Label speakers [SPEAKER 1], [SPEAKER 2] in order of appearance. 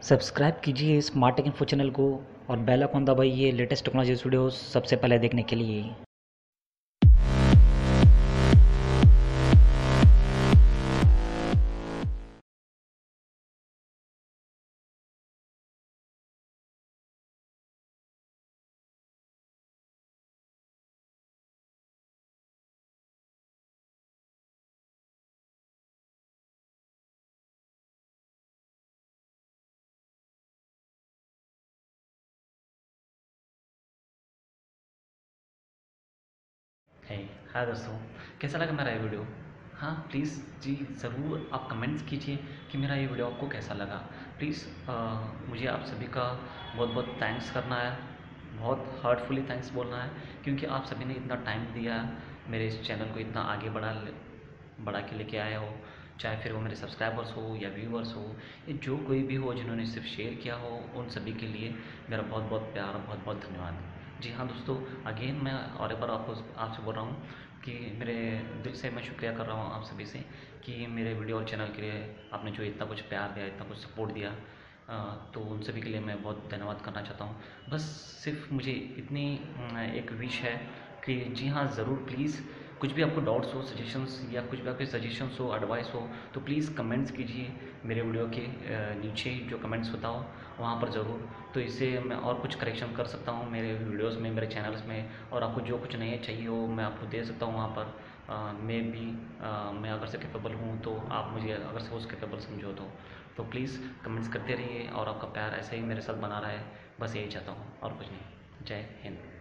[SPEAKER 1] Subscribe कीजिए smart take info channel को और बेल आइकन दबाइए लेटेस्ट टेक्नोलॉजी वीडियो सबसे पहले देखने के लिए।
[SPEAKER 2] है हाय दोस्तों, कैसा लगा मेरा ये वीडियो। हाँ प्लीज़ जी ज़रूर आप कमेंट्स कीजिए कि मेरा ये वीडियो आपको कैसा लगा। प्लीज़ मुझे आप सभी का बहुत बहुत थैंक्स करना है, बहुत हार्टफुली थैंक्स बोलना है, क्योंकि आप सभी ने इतना टाइम दिया मेरे इस चैनल को इतना आगे बढ़ा के लेके आए हो। चाहे फिर वो मेरे सब्सक्राइबर्स हो या व्यूवर्स हो या जो कोई भी हो जिन्होंने सिर्फ शेयर किया हो, उन सभी के लिए मेरा बहुत बहुत प्यार, बहुत बहुत धन्यवाद। जी हाँ दोस्तों, अगेन मैं और एक बार आपसे बोल रहा हूँ कि मेरे दिल से मैं शुक्रिया कर रहा हूँ आप सभी से कि मेरे वीडियो और चैनल के लिए आपने जो इतना कुछ प्यार दिया, इतना कुछ सपोर्ट दिया, तो उन सभी के लिए मैं बहुत धन्यवाद करना चाहता हूँ। बस सिर्फ मुझे इतनी एक विश है कि जी हाँ ज़रूर प्लीज़ कुछ भी आपको डाउट्स हो, सजेशंस या कुछ भी आपके सजेशंस हो, एडवाइस हो, तो प्लीज़ कमेंट्स कीजिए मेरे वीडियो के नीचे जो कमेंट्स होता हो वहाँ पर ज़रूर। तो इससे मैं और कुछ करेक्शन कर सकता हूँ मेरे वीडियोस में, मेरे चैनल्स में, और आपको जो कुछ नए चाहिए हो मैं आपको दे सकता हूँ वहाँ पर। मैं अगर से कैपेबल हूँ तो आप मुझे अगर से उस कैपेबल समझो तो प्लीज़ कमेंट्स करते रहिए और आपका प्यार ऐसे ही मेरे साथ बना रहा है। बस यही चाहता हूँ और कुछ नहीं। जय हिंद।